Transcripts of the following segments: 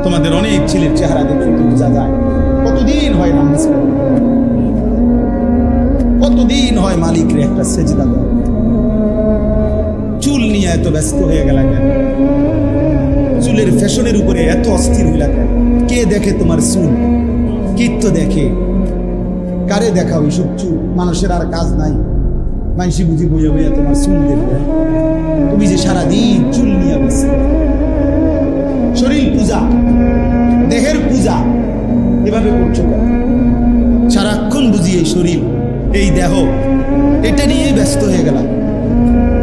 তোমাদের অনেক ছেলের চেহারা দেখে তো বোঝা যায় কতদিন হয় নামাজ পড়ে, কতদিন হয় মালিকের একটা সেজদা দেওয়া। চুল নিয়ে এত ব্যস্ত হয়ে গেল কেন? চুলের ফ্যাশনের উপরে এত অস্থির হইলা কেন? কে দেখে তোমার চুল? কীর্ত দেখে? কারে দেখা ওইসব চুল? মানুষের আর কাজ নাই, মানসি বুঝি বইয়া বইয়া তোমার চুল দেখবে। তুমি যে সারাদিন চুল নিয়ে ব্যস্ত, শরীর পূজা, দেহের পূজা এভাবে করছো কেন? সারাক্ষণ বুঝি এই শরীর, এই দেহ, এটা নিয়ে ব্যস্ত হয়ে গেলাম।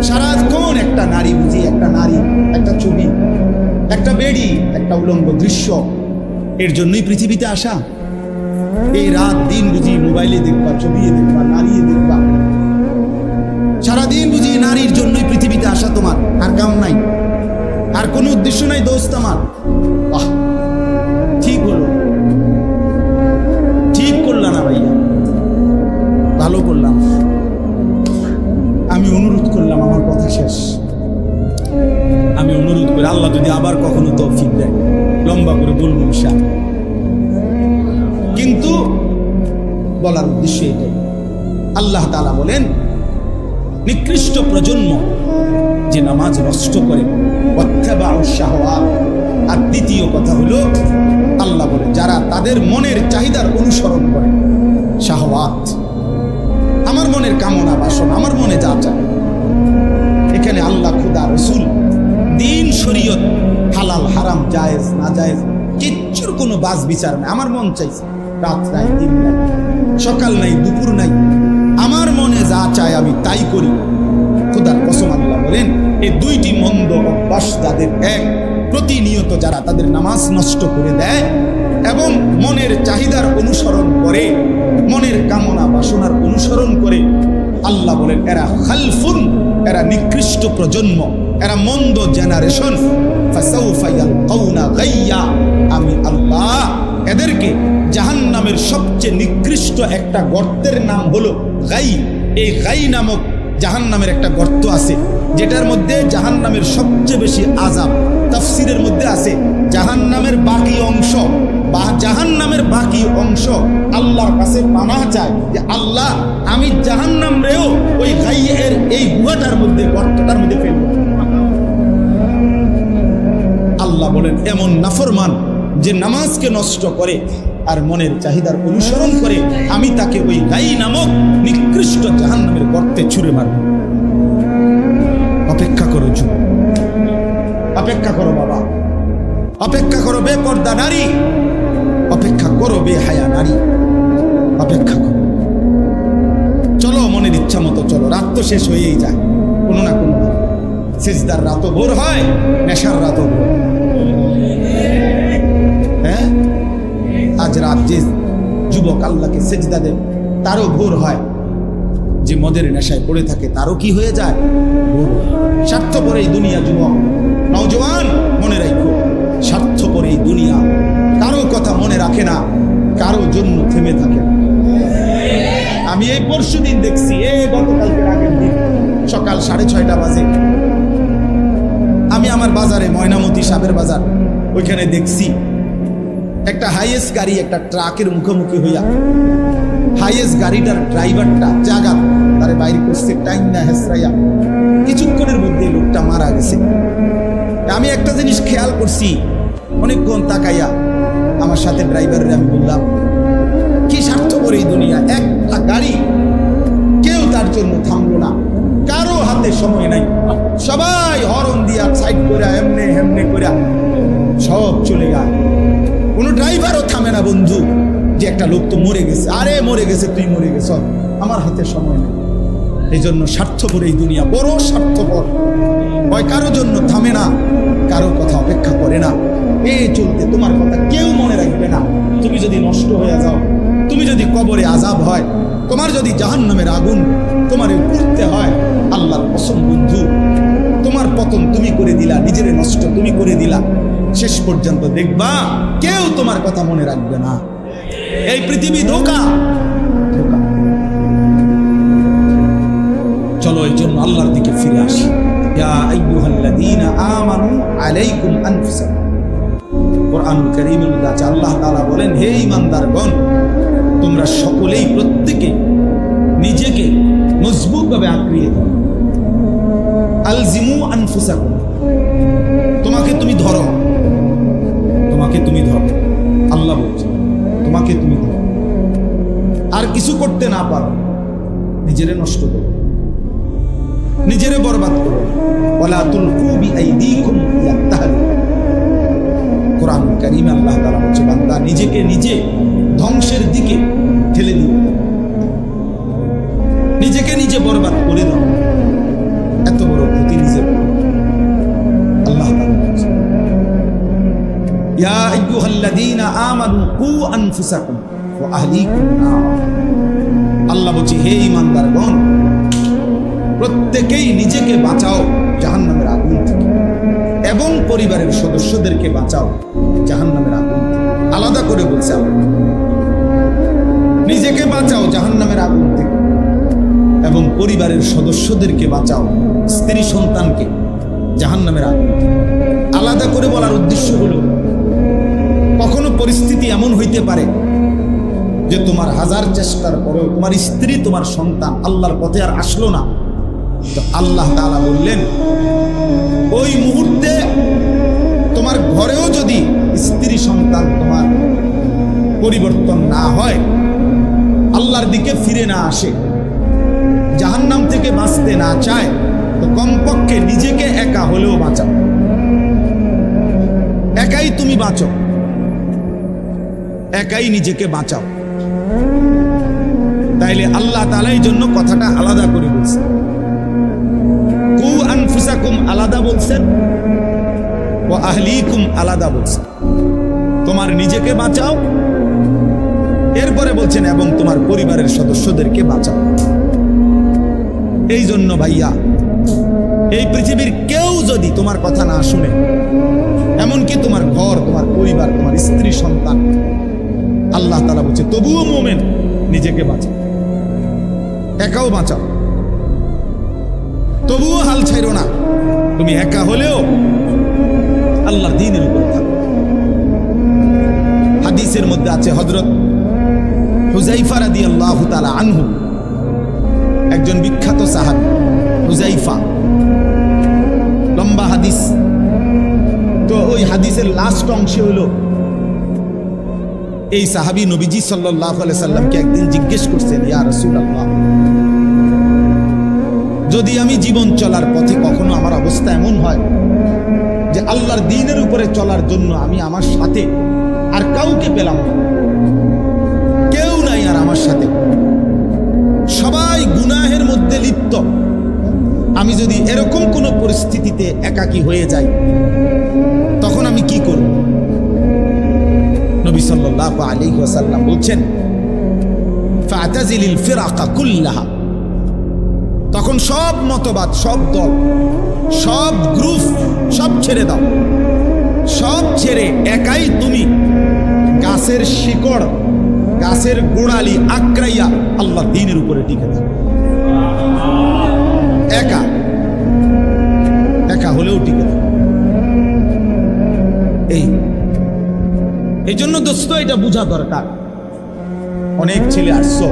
সারাক্ষণ একটা নারী বুঝি, একটা নারী, একটা ছবি, একটা বেড়ি, একটা উলঙ্গ দৃশ্য, এর জন্যই পৃথিবীতে আসা। এই রাত দিন বুঝি মোবাইলে দেখবা, ছবি দেখবা, নারী দেখবা, সারাদিন বুঝি নারীর জন্যই পৃথিবীতে আসা। তোমার আর কাম নাই, আর কোনো উদ্দেশ্য নাই দোস্ত আমার। বাহ, ঠিক হলো, ঠিক করলাম না ভাইয়া, ভালো করলাম। আমি অনুরোধ করলাম, আমার কথা শেষ। আমি অনুরোধ করি, আল্লাহ যদি আবার কখনো তৌফিক দেয় লম্বা করে বলবো ইনশাআল্লাহ। কিন্তু বলার উদ্দেশ্য এটাই, আল্লাহ তাআলা বলেন নিকৃষ্ট প্রজন্ম যে নামাজ নষ্ট করে, ওয়াত্তাবাউশ শাহওয়াত। আর দ্বিতীয় কথা হলো আল্লাহ বলে যারা তাদের মনের চাহিদার অনুসরণ করে, শাহওয়াত, আমার মনের কামনা বাসনা, আমার মনে যা চায়। এখানে আল্লাহ, খুদা, রসুল, দিন, শরীয়ত, হালাল হারাম, জায়েজ না জায়েজ কিচ্ছুর কোনো বাজ বিচার নাই। আমার মন চাইছে, রাত নাই, দিন নাই, সকাল নাই, দুপুর নাই, আমার মনে যা চায় আমি তাই করি। খুদার কসম আল্লাহ বলেন এই দুইটি মন্দ অভ্যাস যাদের, এক, প্রতিনিয়ত যারা তাদের নামাজ নষ্ট করে দেয় এবং মনের চাহিদার অনুসরণ করে, মনের কামনা বাসনার অনুসরণ করে, আল্লাহ বলেন এরা খালফুন, এরা নিকৃষ্ট প্রজন্ম, এরা মন্দ জেনারেশন। ফাসাউফা ইয়ালকাউনা গাইয়া, আমি আল্লাহ এদেরকে জাহান্নামের সবচেয়ে নিকৃষ্ট একটা গর্তের নাম হলো গাই। এই গাই নামক জাহান্নামের একটা গর্ত আছে, যেটার মধ্যে জাহান্নামের সবচেয়ে বেশি আযাব। তাফসীরের মধ্যে আছে জাহান্নামের বাকি অংশ বা জাহান্নামের বাকি অংশ আল্লাহর কাছে পানাহ চায় যে আল্লাহ আমি জাহান্নামরেও ওই গাইয়ের এই গুহাটার মধ্যে, গর্তটার মধ্যে ফেলব। আল্লাহ বলেন এমন নাফরমান যে নামাজকে নষ্ট করে আর মনের চাহিদার অনুসরণ করে, আমি তাকে ওই গাই নামক নিকৃষ্ট জাহান্নামের গর্তে ছুঁড়ে মারব। অপেক্ষা করো যুবক, অপেক্ষা করো বাবা, অপেক্ষা করো বেপর্দা নারী, অপেক্ষা করো বেহায়া নারী, অপেক্ষা করো। চলো মনের ইচ্ছা মতো চলো, রাত তো শেষ হয়েই যায় কোনো না কোনো। সিজদার রাতও ভোর হয়, নেশার রাতও ভোর। হ্যাঁ, আজ রাত যে যুবক আল্লাহকে সেজদা দেয় তারও ভোর হয়, যে মদের নেশায় পড়ে থাকে তারও কি হয়ে যায়? ভোর। স্বার্থপর এই দুনিয়া যুবক, নওজওয়ান মনে রাখো, স্বার্থপর এই দুনিয়া কারো কথা মনে রাখে না, কারো জন্য থেমে থাকে না। আমি এই পরশুদিন দেখছি, গতকালকে আগের দিন সকাল 6:30 বাজে আমি আমার বাজারে, ময়নামতি সাবের বাজার, ওইখানে দেখছি একটা হাইয়েস্ট গাড়ি একটা ট্রাকের মুখোমুখি হইয়া, হাইয়েস্ট গাড়িটার ড্রাইভারটা জায়গা তারে বাইরে করছে, টাইম না হেসরাইয়া, কিছুক্ষণের মধ্যে লোকটা মারা গেছে। আমি একটা জিনিস খেয়াল করছি, অনেকক্ষণ তাকাইয়া আমার সাথে ড্রাইভারের আমি বললাম কি স্বার্থপর এই দুনিয়া, একটা গাড়ি কেউ তার জন্য থামলো না, কারো হাতে সময় নাই, সবাই হরন দিয়া সাইড করে এমনে হেমনে করে সব চলে যায়। কোনো ড্রাইভারও থামে না বন্ধু, যে একটা লোক তো মরে গেছে, আরে মরে গেছে, তুই মরে গেছ, আমার হাতে সময় নেই। এই জন্য স্বার্থপর এই দুনিয়া, বড় স্বার্থপর, হয় কারো জন্য থামে না, কারো কথা অপেক্ষা করে না। এই চলতে তোমার কথা কেউ মনে রাখবে না। তুমি যদি নষ্ট হয়ে যাও, তুমি যদি কবরে আযাব হয়, তোমার যদি জাহান্নামের আগুন তোমার পুড়তে হয়, আল্লাহর কসম বন্ধু, তোমার পতন তুমি করে দিলা, নিজের নষ্ট তুমি করে দিলা। শেষ পর্যন্ত দেখবা কেউ তোমার কথা মনে রাখবে না। এই পৃথিবী ধোঁকা। চলো এই জন্য আল্লাহর দিকে ফিরে আসি। ইয়া আইয়ুহাল্লাযীনা আমানু আলাইকুম আনফুসাকুম। কুরআনুল কারীমের মধ্যে আছে, আল্লাহ তাআলা বলেন, হে ঈমানদারগণ, তোমরা সকলেই প্রত্যেকে নিজেকে মজবুতভাবে আঁকড়িয়ে ধরো। আলজিমু আনফুসাকুম, তোমাকে তুমি ধরো, তোমাকে তুমি ধরো। আল্লাহ বলছে তোমাকে তুমি ধরো। আর কিছু করতে না পারো, নিজেরে নষ্ট করো, নিজেরে বরবাদ করো। ওয়ালা তুলকু বিআইদিকুম ইলা তাহলুকা। কোরআনুল কারীমে আল্লাহ তাআলা বলছে, বান্দা নিজেকে নিজে ধ্বংসের দিকে ঠেলে দিও, নিজেকে নিজে বরবাদ করে দাও। এত বড় ক্ষতি নিজে আল্লাহ তাআলা বলছে, ইয়া আইয়ুহাল্লাযীনা আমানু কু আনফুসাকুম ওয়া আহলিকুম নার। আল্লাহ বলছে, হে ঈমানদারগণ, প্রত্যেকেই নিজেকে বাঁচাও জাহান্নামের আগুন থেকে এবং পরিবারের সদস্যদেরকে বাঁচাও জাহান্নামের আগুন থেকে। আলাদা করে বলছে আল্লাহ, নিজেকে বাঁচাও জাহান্নামের আগুন থেকে এবং পরিবারের সদস্যদেরকে বাঁচাও, স্ত্রী সন্তানকে জাহান্নামের আগুন থেকে। আলাদা করে বলার উদ্দেশ্য হলো, কখনো পরিস্থিতি এমন হইতে পারে যে তোমার হাজার চেষ্টার পরেও তোমার স্ত্রী, তোমার সন্তান আল্লাহর পথে আর আসলো না। তো আল্লাহ তাআলা বললেন, ওই মুহূর্তে তোমার ঘরেও যদি স্ত্রী সন্তান তোমার পরিবর্তন না হয়, আল্লাহর দিকে ফিরে না আসে, জাহান্নাম থেকে বাঁচতে না চায়, তো কমপক্ষে নিজেকে একা হলেও বাঁচাও। একাই তুমি বাঁচো, একাই নিজেকে বাঁচাও। তাইলে আল্লাহ তাআলা এই জন্য কথাটা আলাদা করে বলছেন। কু আনফুসাকুম আলাদা বলছেন, ওয়া আহলিকুম আলাদা বলছেন। তোমার নিজেকে বাঁচাও, এরপরে বলছেন এবং তোমার পরিবারের সদস্যদেরকে বাঁচাও। এই জন্য ভাইয়া, এই পৃথিবীর কেউ যদি তোমার কথা না শুনে, এমনকি তোমার ঘর, তোমার পরিবার, তোমার স্ত্রী সন্তান, আল্লাহ তাআলা বলছে তবুও মুমিন নিজেকে বাঁচাও, একাও বাঁচাও, তবুও হাল ছাইরো না। তুমি একা হলেও আল্লাহর দ্বীনের উপর থাকো। হাদিসের মধ্যে আছে, হযরত হুযায়ফা রাদিয়াল্লাহু তাআলা আনহু, একজন বিখ্যাত সাহাবী হুযায়ফা, লম্বা হাদিস। তো ওই হাদিসের লাস্ট অংশে হলো, এই সাহাবী নবীজি সাল্লাল্লাহু আলাইহি সাল্লামকে একদিন জিজ্ঞেস করছেন, ইয়া রাসূলুল্লাহ, যদি আমি জীবন চলার পথে কখনো আমার অবস্থা এমন হয় যে আল্লাহর দ্বীনের উপরে চলার জন্য আমি আমার সাথে আর কাউকে পেলাম না, কেউ নাই আর আমার সাথে, সবাই গুনাহের মধ্যে লিপ্ত, আমি যদি এরকম কোনো পরিস্থিতিতে একাকী হয়ে যাই, তখন আমি কি করব? নবী সাল্লাল্লাহু আলাইহি ওয়াসাল্লাম বলছেন, ফাতাজিলিল ফিরাকা কুল্লাহা। তখন সব মতবাদ, সব দল, সব গ্রুপ সব ছেড়ে দাও, সব ছেড়ে একাই তুমি গাছের শিকড়, গাছের গোড়ালি আঁকড়াইয়া আল্লাহর দ্বীনের উপরে টিকে থাকো। একা একা হলেও টিকে থাকো। এই জন্য দোস্ত, এটা বোঝা দরকার। অনেক ছেলে আসছো,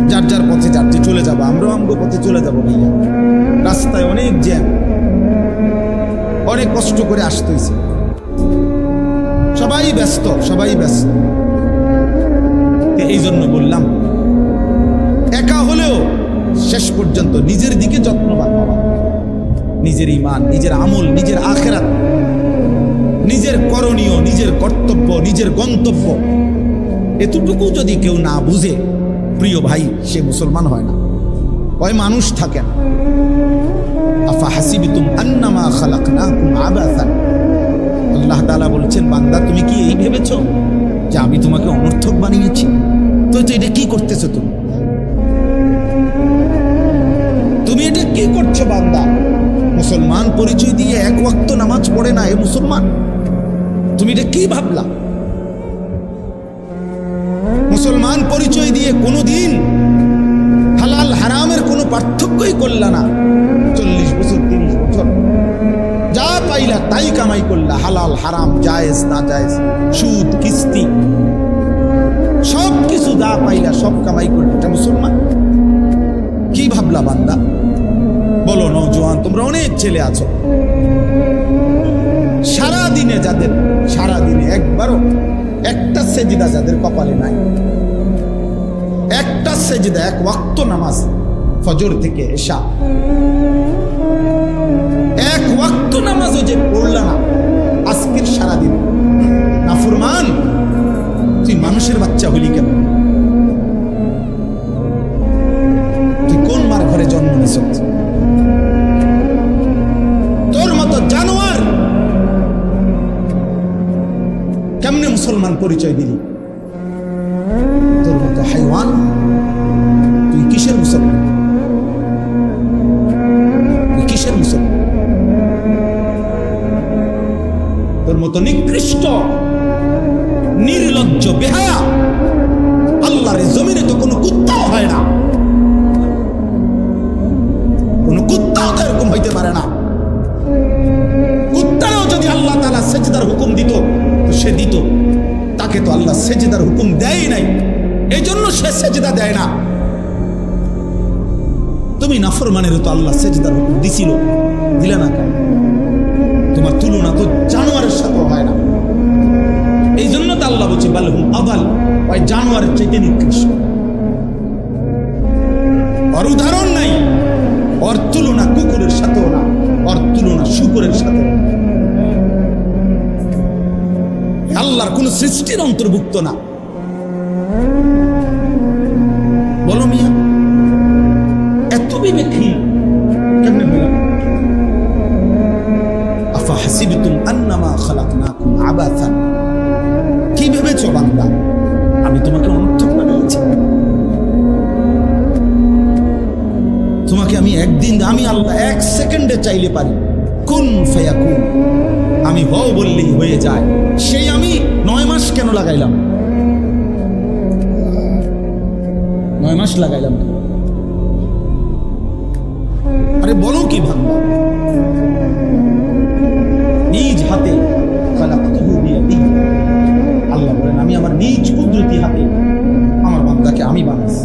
যার যার পথে যাচ্ছে, চলে যাবো, আমরাও আমগো পথে চলে যাবো ভাইয়া। রাস্তায় অনেক জ্যাম, অনেক কষ্ট করে আসতে হয়েছে, সবাই ব্যস্ত, সবাই ব্যস্ত। এই জন্য বললাম, একা হলেও শেষ পর্যন্ত নিজের দিকে যত্নবান হওয়া, নিজের ঈমান, নিজের আমল, নিজের আখিরাত, নিজের করণীয়, নিজের কর্তব্য, নিজের গন্তব্য, এতটুকু যদি কেউ না বুঝে, প্রিয় ভাই, সে মুসলমান হয় না, ওই মানুষ থাকে না। আফা হাসিবতুম আন্নামা খালাকনাকুম আবাসান। আল্লাহ তাআলা বলছেন, বান্দা তুমি কি এই ভেবেছো যে আমি তোমাকে অনর্থক বানিয়েছি? তো এটা কি করতেছো তুমি? তুমি এটা কি করছো বান্দা? মুসলমান পরিচয় দিয়ে এক ওয়াক্ত নামাজ পড়ে না এ মুসলমান, তুমি এটা কি ভাবলা? মুসলমান পরিচয় দিয়ে কোনোদিন হালাল হারামের কোনো পার্থক্যই করলা না। 40 বছর 30 বছর যা পাইলা তাই কামাই করলা, হালাল হারাম জায়েজ না জায়েজ, সুদ কিস্তি, সব কিছু যা পাইলা সব কামাই করলা। এটা মুসলমান? কি ভাবলা বান্দা? বলো নওজোয়ান, তোমরা অনেক ছেলে আছো, সারাদিনে যাদের, সারাদিনে একবারও একটা সেজদা যাদের কপালে নাই, একটা সেজদা, এক ওয়াক্ত নামাজ ফজর থেকে এশা, এক ওয়াক্ত নামাজও যে পড়লা না আজকের সারাদিন, নাফরমান, তুই মানুষের বাচ্চা হলি কেন? তুই কোন মার ঘরে জন্ম নিস? তোর মতো জানোয়ার কেমনে মুসলমান পরিচয় দিলি? তোর মতো হাইওয়ান, তুই কিসের মুসলমান? তুই কিসের মুসলমান? তোর মতো নিকৃষ্ট নির্লজ্জ বেহায়া আল্লাহর জমিনে তো কোনো কুত্তাও হয় না, কোনো কুত্তাও তো এরকম হইতে পারে না। কুত্তাও যদি আল্লাহ তাআলা সেজদার হুকুম দিত তো সে দিত, তাকে তো আল্লাহ সেজদার হুকুম দেয় নাই, এই জন্য সে সেজদা দেয় না। তুমি নাফরমানের তো আল্লাহ সেজদার হুকুম দিছিল, দিলে না কেন? তোমার তুলনা তো জানোয়ারের সাথে হয় না, এই জন্য তো আল্লাহ বলছে বালহুম আদাল, ওই জানোয়ারের চাইতে নিকৃষ্ট। ওর উদাহরণ নাই, ওর তুলনা কুকুরের সাথেও না, ওর তুলনা শুকরের সাথে। আল্লাহর কোন সৃষ্টির অন্তর্ভুক্ত না। বলো মিয়া, এত বিবেকহীন কেমনে বললাম? আফা হাসিবতুম আন্নামা খালাকনাকুম আবাসান, কি ভেবেছো বান্দা আমি তোমাকে অনর্থক বানিয়েছি? তোমাকে আমি একদিন, আমি আল্লাহ এক সেকেন্ডে চাইলে পারি, কুন ফায়াকুন, আমি হও বললেই হয়ে যায়। সেই আমি 9 মাস কেন লাগাইলাম? 9 মাস লাগাইলাম। আরে বলো কি ভাবনা? নিজ হাতে আল্লাহ বলেন, আমি আমার নিজ কুদরতি হাতে আমার বান্দাকে আমি বানাইছি,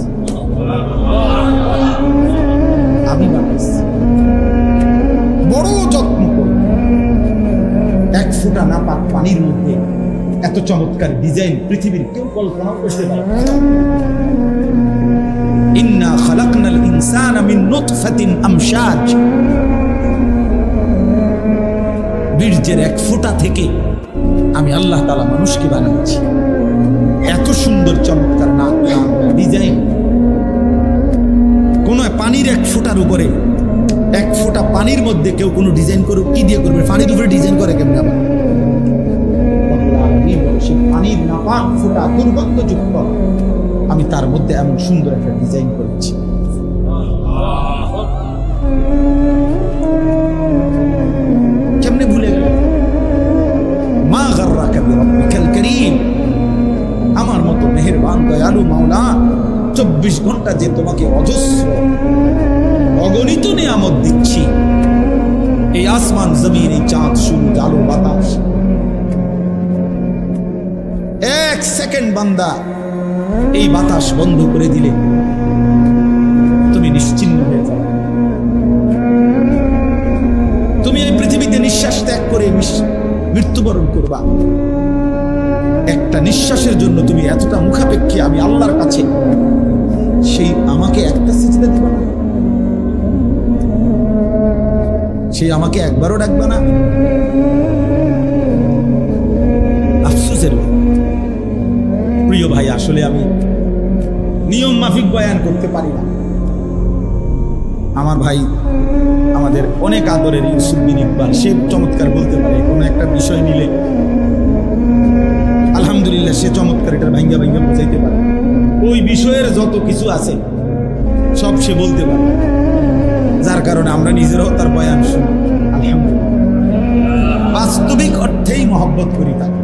আমি বানাইছি বড় যত্ন করে। এক ফোঁটা নাপাক পানির মধ্যে এত চমৎকার ডিজাইন পৃথিবীর কেউ কল্পনা করতে পারে না। ইন্না খালাকনাল ইনসানা মিন নুতফাতিন আমশাজ, বীর্যের এক ফোঁটা থেকে আমি আল্লাহ তাআলা মানুষকে বানিয়েছি। এত সুন্দর চমৎকার নাক কান ডিজাইন। কোন পানির এক ফোঁটার উপরে, এক ফোঁটা পানির মধ্যে কেউ কোনো ডিজাইন করুক, কি দিয়ে করবে? পানির উপরে ডিজাইন করে কেমন? আবার সেই পানির নাপাক ফোঁটা দুর্গন্ধযুক্ত, আমি তার মধ্যে এমন সুন্দর একটা ডিজাইন করেছি। কেমনে ভুলে গেল? মা গাররাকা বিরাব্বিকাল কারীম, আমার মতো মেহেরবান দয়ালু মাওলা 24 ঘন্টা যে তোমাকে অজস্র অগণিত নিয়ামত দিচ্ছি, এই আসমান জমিন, এই চাঁদ সূর্য আলো বাতাস, এক সেকেন্ড বান্দা এই বাতাস বন্ধ করে দিলে তুমি নিশ্চিন্ন হয়ে যাবে। তুমি এই পৃথিবীতে নিঃশ্বাস ত্যাগ করে মৃত্যুবরণ করবা। একটা নিঃশ্বাসের জন্য তুমি এতটা মুখাপেক্ষী আমি আল্লাহর কাছে, সেই আমাকে একটা সিজদা দিবা না? সেই আমাকে একবারও ডাকবা না? আফসোসের প্রিয় ভাই, আসলে আমি নিয়ম মাফিক বয়ান করতে পারি না। আমার ভাই, আমাদের অনেক আদরের ইউসুফ বিন ইকবাল, সে চমৎকার বলতে পারে। কোনো একটা বিষয় নিলে আলহামদুলিল্লাহ সে চমৎকার এটার ভাঙ্গা ভাঙ্গা বোঝাইতে পারে। ওই বিষয়ের যত কিছু আছে সব সে বলতে পারে, যার কারণে আমরা নিজেরাও তার বয়ান শুনি। আলহামদুলিল্লাহ, বাস্তবিক অর্থেই মহব্বত করি, তাকে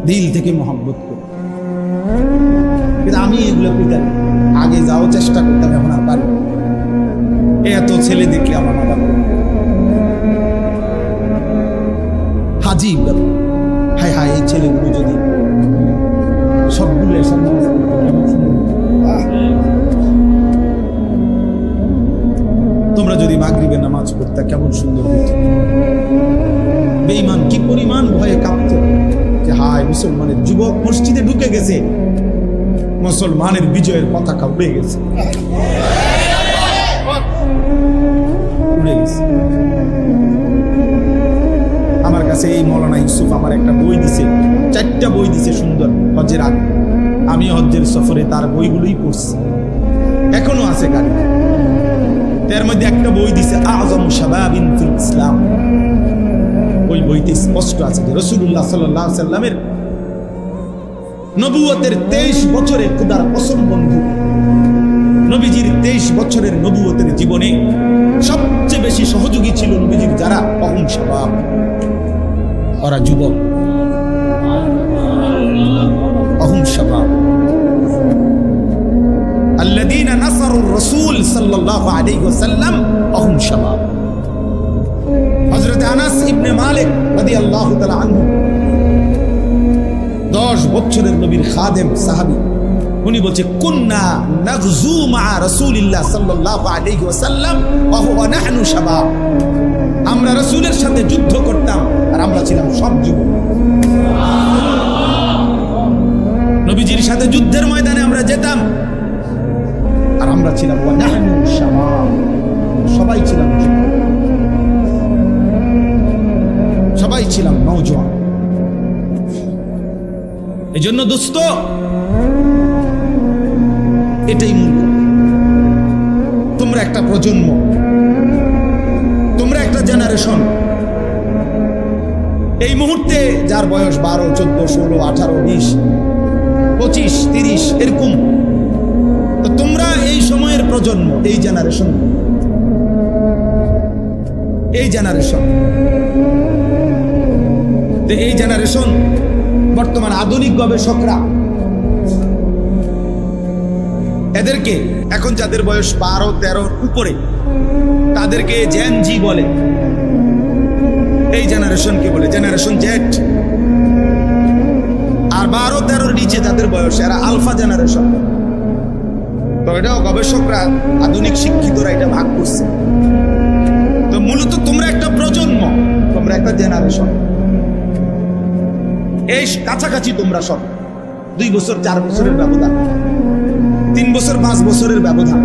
দিল থেকে মহব্বত করি। কিন্তু আমি এগুলো কইতাম, আগে যাও চেষ্টা করতাম, এখন আর পারি। এত ছেলে দেখলে আমার মাথা আজীব ব্যাপার। হায় হায়, এই ছেলেগুলো যদি সবগুলো এসব নামাজ পড়তো কেমন সুন্দর হতো। তোমরা যদি মাগরিবের নামাজ পড়তে কেমন সুন্দর হতো। বেঈমান কি পরিমাণ ভয়ে কাঁপত যে হায়, মুসলমানের যুবক মসজিদে ঢুকে গেছে, মুসলমানের বিজয়ের পতাকা উড়ে গেছে, উড়ে গেছে। আমার কাছে এই মৌলানা ইউসুফ আমার একটা বই দিছে, 4টা বই দিছে সুন্দর হজ্জের আগে। আমি হজ্জের সফরে তার বইগুলোই পড়ছি, এখনো আছে গাড়ি। তার মধ্যে একটা বই দিছে আযম শাবাবিন ফিল ইসলাম। ওই বইতে স্পষ্ট আছে যে রাসূলুল্লাহ সাল্লাল্লাহু আলাইহি সাল্লামের নবুয়তের 23 বছরের খোদার কসম বন্ধু, নবীজির 23 বছরের নবুয়তের জীবনে সবচেয়ে বেশি সহযোগী ছিল নবীজির যারা অহম শাবাব, ওরা যুবক, অহম শাবাব আল্লাযীনা নাসারুর রাসূল সাল্লাল্লাহু আলাইহি ওয়াসাল্লাম অহম শাবাব। হযরত আনাস ইবনে মালিক রাদিয়াল্লাহু তাআলা আনহু 10 বছরের নবীর খাদেম সাহাবী, উনি বলছে কুন্না নাগজু মা রাসূলিল্লাহ সাল্লাল্লাহু আলাইহি ওয়াসাল্লাম ওয়া হুয়া নাহনু শাবাব। আমরা রাসূলের সাথে যুদ্ধ করতাম আর আমরা ছিলাম সব যুবক। নবীজির সাথে যুদ্ধের ময়দানে আমরা যেতাম আর আমরা ছিলাম ওয়া নাহনু শাবাব, সবাই ছিলাম যুবক, সবাই ছিলাম নওজোয়ান। এজন্য দোস্ত, এটাই মূল। তোমরা একটা প্রজন্ম, তোমরা একটা জেনারেশন। এই মুহূর্তে যার বয়স 12, 14, 16, 18, 20, 25, 30 এরকম, তো তোমরা এই সময়ের প্রজন্ম, এই জেনারেশন, এই জেনারেশন। এই জেনারেশন বর্তমান আধুনিক গবেষকরা এদেরকে এখন যাদের বয়স 12, 13 উপরে তাদেরকে জেন জি বলে। এই জেনারেশনকে বলে জেনারেশন জেড। আর 12, 13 নিচে যাদের বয়স এরা আলফা জেনারেশন। তো এটাও গবেষকরা, আধুনিক শিক্ষিতরা এটা ভাগ করছে। তো মূলত তোমরা একটা প্রজন্ম, তোমরা একটা জেনারেশন। এই কাছাকাছি তোমরা সব 2 বছর 4 বছরের ব্যবধান, 3 বছর 5 বছরের ব্যবধান।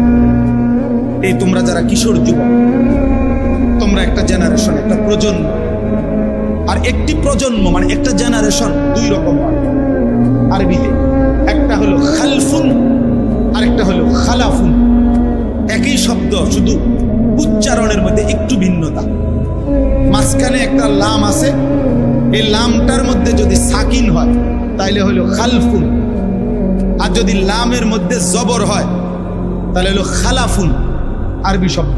এই তোমরা যারা কিশোর যুবক, তোমরা একটা জেনারেশন, একটা প্রজন্ম। আর একটি প্রজন্ম মানে একটা জেনারেশন 2 রকম হয় আরবিতে। একটা হলো খালফুন আর একটা হলো খালাফুন। একই শব্দ, শুধু উচ্চারণের মধ্যে একটু ভিন্নতা। মাঝখানে একটা লাম আছে, এই লামটার মধ্যে যদি সাকিন হয় তাহলে হলো খালফুন, আর যদি লামের মধ্যে জবর হয় তাহলে হলো খালাফুন। আরবি শব্দ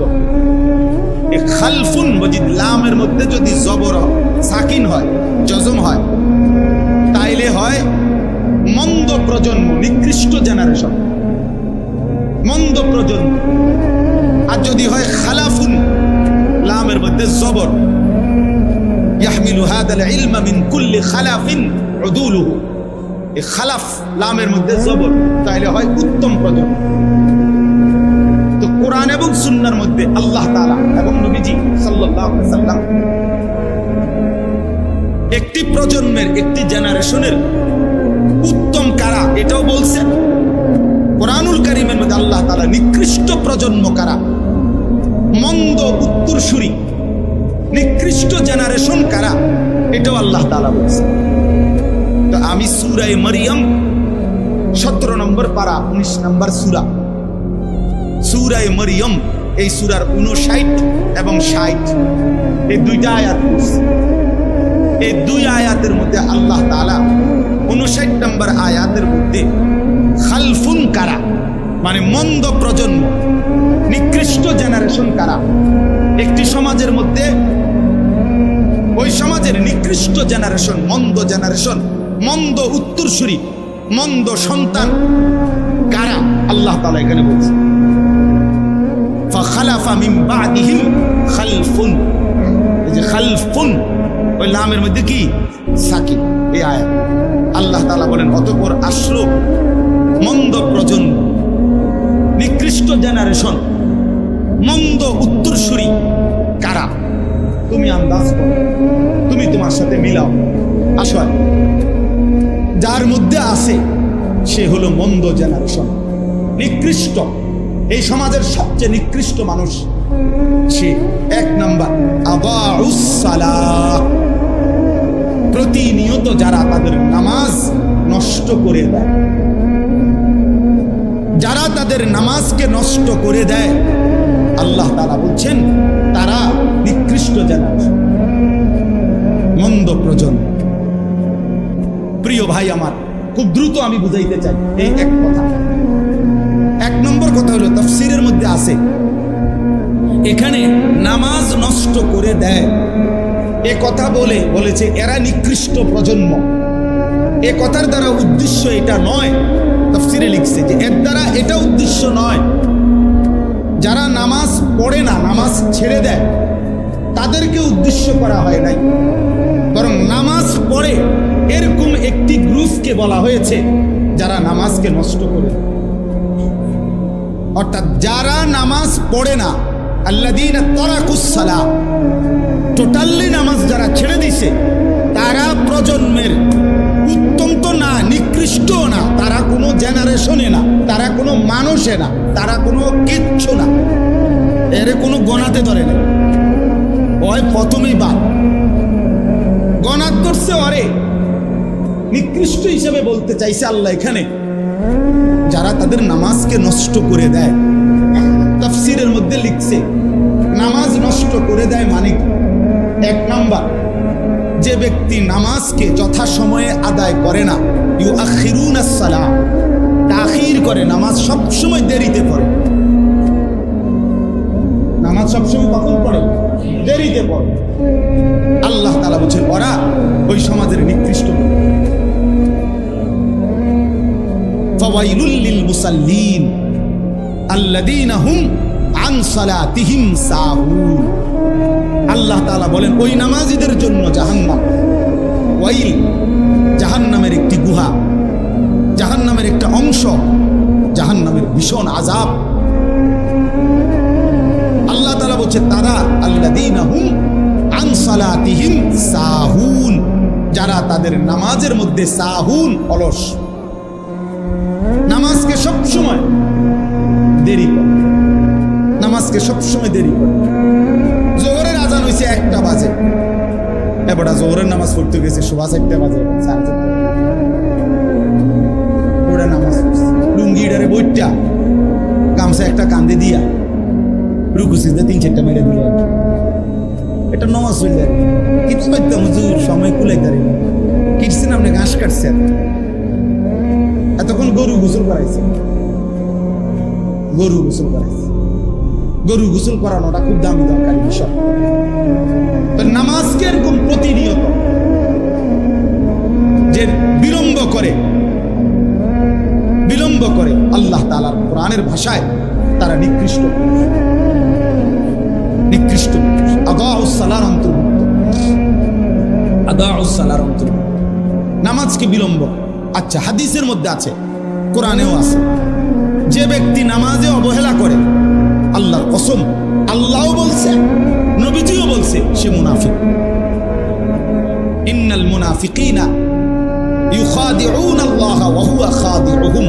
এই খালফুন, মজিদ লামের মধ্যে যদি জবর সাকিন হয়, জজম হয়, তাইলে হয় মন্দ প্রজন্ম, নিকৃষ্ট জেনারেশন, মন্দ প্রজন্ম। আর যদি হয় খালাফুন, লামের মধ্যে জবর, ইয়াহমিলু হাদাল ইলমা মিন কুল্লি খালাফিন উদুলুহু। এই খালাফ লামের মধ্যে জবর, তাহলে হয় উত্তম প্রজন্ম। তো কোরআন এবং সুন্নাহর মধ্যে আল্লাহ তাআলা এবং নবীজি সাল্লাল্লাহু আলাইহি ওয়াসাল্লাম একটি প্রজন্মের, একটি জেনারেশনের উত্তম কারা এটাও বলছেন। কোরআনুল কারীমের মধ্যে আল্লাহ তাআলা নিকৃষ্ট প্রজন্ম কারা, মন্দ উত্তরসূরি, নিকৃষ্ট জেনারেশন কারা, এটাও আল্লাহ তাআলা বলছেন। তো আমি সূরা মরিয়ম 17 নম্বর পারা 19 নম্বর সূরা, সূরা মরিয়ম, এই সূরার 59 এবং 60 এই 2টা আয়াত পড়ছি। এই 2 আয়াতের মধ্যে আল্লাহ তাআলা 59 নম্বর আয়াতের মধ্যে খালফুন কারা মানে মন্দ প্রজন্ম, নিকৃষ্ট জেনারেশন কারা, একটি সমাজের মধ্যে ওই সমাজের নিকৃষ্ট জেনারেশন, মন্দ জেনারেশন, মন্দ উত্তরসূরি, মন্দ সন্তান কারা, আল্লাহ তাআলা এখানে বলছেন ফাখালাফা মিন বাদিহিম খালফুন। এই যে খালফুন, ওই লামের মধ্যে কি সাকিন, এই আয়াত। আল্লাহ তাআলা বলেন অতঃপর আসলো মন্দ প্রজন্ম, নিকৃষ্ট জেনারেশন, মন্দ উত্তরসূরি। কারা? তুমি আন্দাজ করো, তুমি তোমার সাথে মিলাও। আসলে যার মধ্যে আছে সে হলো মন্দ জেনারেশন, নিকৃষ্ট, এই সমাজের সবচেয়ে নিকৃষ্ট মানুষ সে। এক নাম্বার আদাউস সালাহ, প্রতিনিয়ত যারা তাদের নামাজ নষ্ট করে দেয়, যারা তাদের নামাজকে নষ্ট করে দেয়, আল্লাহ তাআলা বলছেন তারা নিকৃষ্ট জেনারেশন, মন্দ প্রজন্ম। প্রিয় ভাই আমার, খুব দ্রুত আমি বুঝাইতে চাই এই এক কথা। এক নম্বর কথা হলো তাফসীরের মধ্যে আছে, এখানে নামাজ নষ্ট করে দেয় এ কথা বলেছে এরা নিকৃষ্ট প্রজন্ম। এ কথার দ্বারা উদ্দেশ্য এটা নয়, তাফসীরে লিখছে যে এর দ্বারা এটা উদ্দেশ্য নয় যারা নামাজ পড়ে না, নামাজ ছেড়ে দেয়, তাদেরকে উদ্দেশ্য করা হয় নাই, বরং নামাজ পড়ে এরকম একটি গ্রুপকে বলা হয়েছে যারা নামাজকে নষ্ট করে। অর্থাৎ যারা নামাজ পড়ে না, আল্লাযীনা তারাকুস সালাহ, টোটালি নামাজ যারা ছেড়ে দিছে, তারা প্রজন্মের উত্তম তো না, নিকৃষ্ট না, তারা কোনো জেনারেশনে না, তারা কোনো মানুষে না, তারা কোনো কিচ্ছু না, এর কোনো গণাতে ধরে না। ওই প্রথমেই বাদ গণাত করছে, ওরে নিকৃষ্ট হিসেবে বলতে চাইছে আল্লাহ এখানে যারা তাদের নামাজকে নষ্ট করে দেয়। তাফসীরের মধ্যে লিখছে নামাজ নষ্ট করে দেয় মানে এক নাম্বার, যে ব্যক্তি নামাজকে যথাসময়ে আদায় করে না, ইউআখিরুনাস সালাহ, তাখির করে, নামাজ সবসময় দেরিতে পড়ে। নামাজ সবসময় কখন পড়ে? দেরিতে পড়ে। আল্লাহ তাআলা বলেন ওরা ওই সমাজের নিকৃষ্ট। ফাওয়াইলুল লিল মুসাল্লিন আল্লাযীনা হুম আন সালাতিহিম সাহুন। আল্লাহ তাআলা বলেন ওই নামাজীদের জন্য জাহান্নাম। ওয়াইল জাহান্নামের একটি গুহা, জাহান্নামের একটা অংশ, জাহান্নামের ভীষণ আযাব। আল্লাহ তাআলা বলছে তারা আল্লাযীনা হুম আন সালাতিহিম সাহুন, যারা তাদের নামাজের মধ্যে সাহুন, অলস, নামাজকে সবসময় দেরি করে, নামাজকে সবসময় দেরি করে। জোহরের আজান হয়েছে 1টা বাজে, এবার জোহরের নামাজ পড়তে গেছে 4:30 বাজে, 4:30 ওরা নামাজ পড়ছে, লুঙ্গিটারে বইটা গামছা একটা কান্দে দিয়া রুকু সিজদা 3-4টা মেরে দিল, এটা নামাজ হয়ে যায়। কিছু পাইতাম হুজুর, সময় কুলাই দাঁড়িয়ে কিটছেন, আপনি ঘাস কাটছেন, এতক্ষণ গরু গোসল করাইছে, গরু গোসল করাইছে। গরু গোসল করানোটা খুব দামি দরকারি বিষয়। নামাজকে এরকম প্রতিনিয়ত যে বিলম্ব করে আল্লাহ তাআলার কোরআনের ভাষায় তারা নিকৃষ্ট, নিকৃষ্ট। আদাউস সালার অন্তর্ভুক্ত, আদাউস সালার অন্তর্ভুক্ত নামাজকে বিলম্ব। আচ্ছা, হাদিসের মধ্যে আছে, কোরআনেও আছে, যে ব্যক্তি নামাজে অবহেলা করে, আল্লাহর কসম, আল্লাহও বলছে, নবীজিও বলছে, সে মুনাফিক। ইন্নাল মুনাফিকিনা ইউখাদিউনা আল্লাহ ওয়া হুয়া খাদিউহুম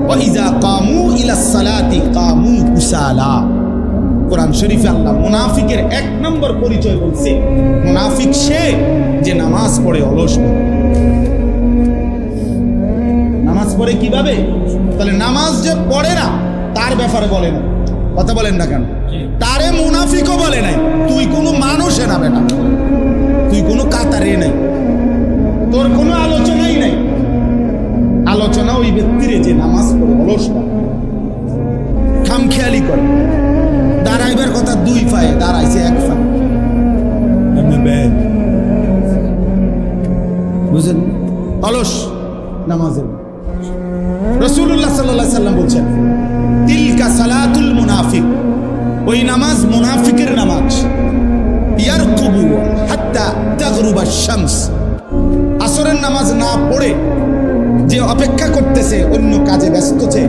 ওয়া ইযা কামু ইলাস সালাতি কামু কুসালা। কোরআন শরীফে আল্লাহ মুনাফিকের 1 নম্বর পরিচয় বলছে, মুনাফিক সে যে নামাজ পড়ে অলস। নামাজ পড়ে কিভাবে? তাহলে নামাজ যে পড়ে না তার ব্যাপারে বলে না, কথা বলেন না কেন? তারে মুনাফিকও বলে নাই। তুই কোনো মানুষে না বেটা, তুই কোনো কাতারে নাই, তোর কোনো আলোচনাই নাই। আলোচনা ওই ব্যক্তিরে যে নামাজ পড়ে অলস, খামখেয়ালি করে, দাঁড়াইবার কথা 2 পায়ে, দাঁড়াইছে 1 পায়ে, বুঝলেন? অলস নামাজের। রাসূলুল্লাহ সাল্লাল্লাহু আলাইহি সাল্লাম বলছেন, তিলকা সালাতুল মুনাফিক, ওই নামাজ মুনাফিকের নামাজ। ইয়ারকুবু হাত্তা তাগরুবা শামস, আসরের নামাজ না পড়ে যে অপেক্ষা করতেছে, অন্য কাজে ব্যস্ত আছে,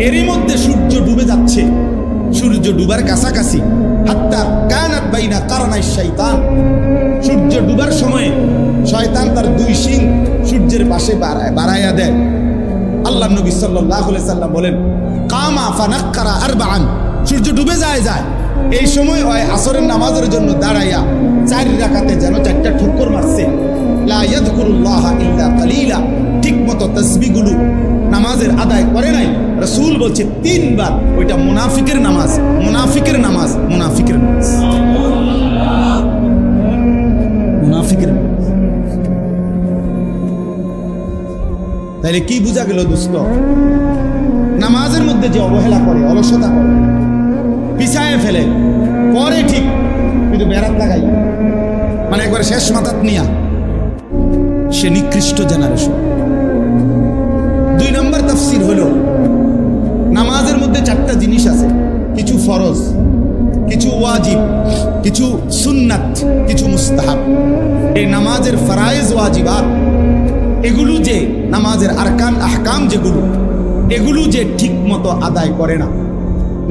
এরই মধ্যে সূর্য ডুবে যাচ্ছে। সূর্য ডুবার কাছাকাছি, হাত্তা কানাত বাইনা কারনাই শাইতান, সূর্য ডুবার সময় শয়তান তার দুই শিং সূর্যের পাশে বাড়াইয়া দেয়। আল্লাহ নবী সাল্লাল্লাহু আলাইহি সাল্লাম বলেন, কামা ফানাক্কারা আরবাআন, সূর্য ডুবে যায় এই সময় হয় আসরের নামাজের জন্য দাঁড়াইয়া 4 রাকাতে যেন 4টা ঠোক্কর মারছে। লা ইয়াযকুরুল্লাহা ইল্লা কালিলা, ঠিক মতো তাসবিহগুলো নামাজের আদায় করে নাই। রাসূল বলছে 3 বার, ওইটা মুনাফিকের নামাজ, মুনাফিকের নামাজ, মুনাফিকের নামাজ, মুনাফিকের নামাজ। তাইলে কি বোঝা গেল দোস্ত? নামাজের মধ্যে যে অবহেলা করে, অলসতা করে, পিছায় ফেলে, পরে ঠিক, কিন্তু বেড়াত লাগাই, মানে একবার শেষ মাথাত নিয়া, সে নিকৃষ্ট জেনারেশন। 2 নম্বর তাফসীর হলো, নামাজের মধ্যে 4টা জিনিস আছে, কিছু ফরজ, কিছু ওয়াজিব, কিছু সুন্নাত, কিছু মুস্তাহাব। এই নামাজের ফরায়েজ ওয়াজিবাত, এগুলো যে নামাজের আরকান আহকাম যেগুলো, এগুলো যে ঠিক মতো আদায় করে না,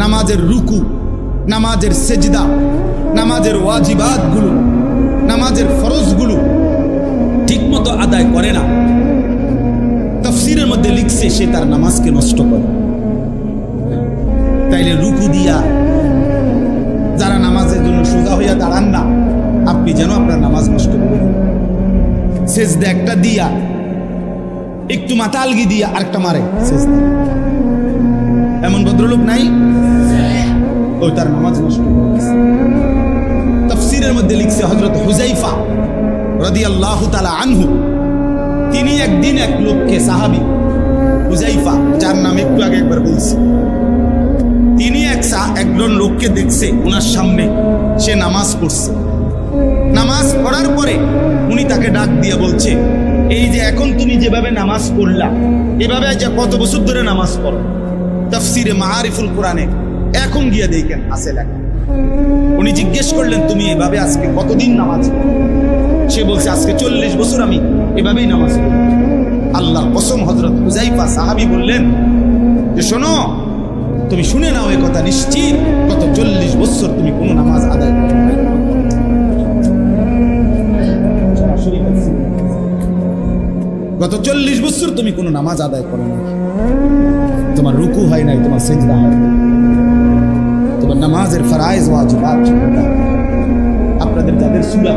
নামাজের রুকু, নামাজের সেজদা, নামাজের ওয়াজিবাতগুলো, নামাজের ফরজগুলো ঠিক মতো আদায় করে না, তাফসীরের মধ্যে লিখছে সে তার নামাজকে নষ্ট করে। তাইলে রুকু দিয়া যারা নামাজের জন্য সোজা হইয়া দাঁড়ান না, আপনি যেন আপনার নামাজ নষ্ট করে দেন। সেজদা একটা দিয়া, একটু মাথা আলগি দিয়া আরেকটা মারে সেজদা, এমন ভদ্রলোক নাই? ওই তার নামাজ নষ্ট করে দিয়েছে। তাফসীরের মধ্যে লিখছে হযরত হুযায়ফা রাদিয়াল্লাহু তাআলা আনহু, তিনি একদিন এক লোককে, সাহাবী হুযায়ফা, যার নাম একটু আগে একবার বলছি, তিনি একজন লোককে দেখছে ওনার সামনে, সে নামাজ পড়ছে। নামাজ পড়ার পরে উনি তাকে ডাক দিয়ে বলছে, এই যে এখন তুমি যেভাবে নামাজ পড়লা, এভাবে যে কত বছর ধরে নামাজ পড়ো? তাফসীরে মাআরিফুল কোরআনে এখন গিয়ে দেখেন আছে লেখা। উনি জিজ্ঞেস করলেন, তুমি এভাবে আজকে কতদিন নামাজ পড়ো? সে বলছে, আজকে 40 বছর আমি এভাবেই নামাজ পড়ি। আল্লাহর কসম, হযরত হুযায়ফা সাহাবী বললেন যে, শোনো, তুমি শুনে নাও এই কথা, নিশ্চিত গত 40 বছর তুমি কোনো নামাজ আদায় করো নাই। গত 40 বছর তুমি কোনো নামাজ আদায় করো নাই, তোমার রুকু হয় নাই, তোমার সিজদা হয় নাই, তোমার নামাজের ফরায়েজ ওয়াজিবাত আপনাদের যাদের সূরা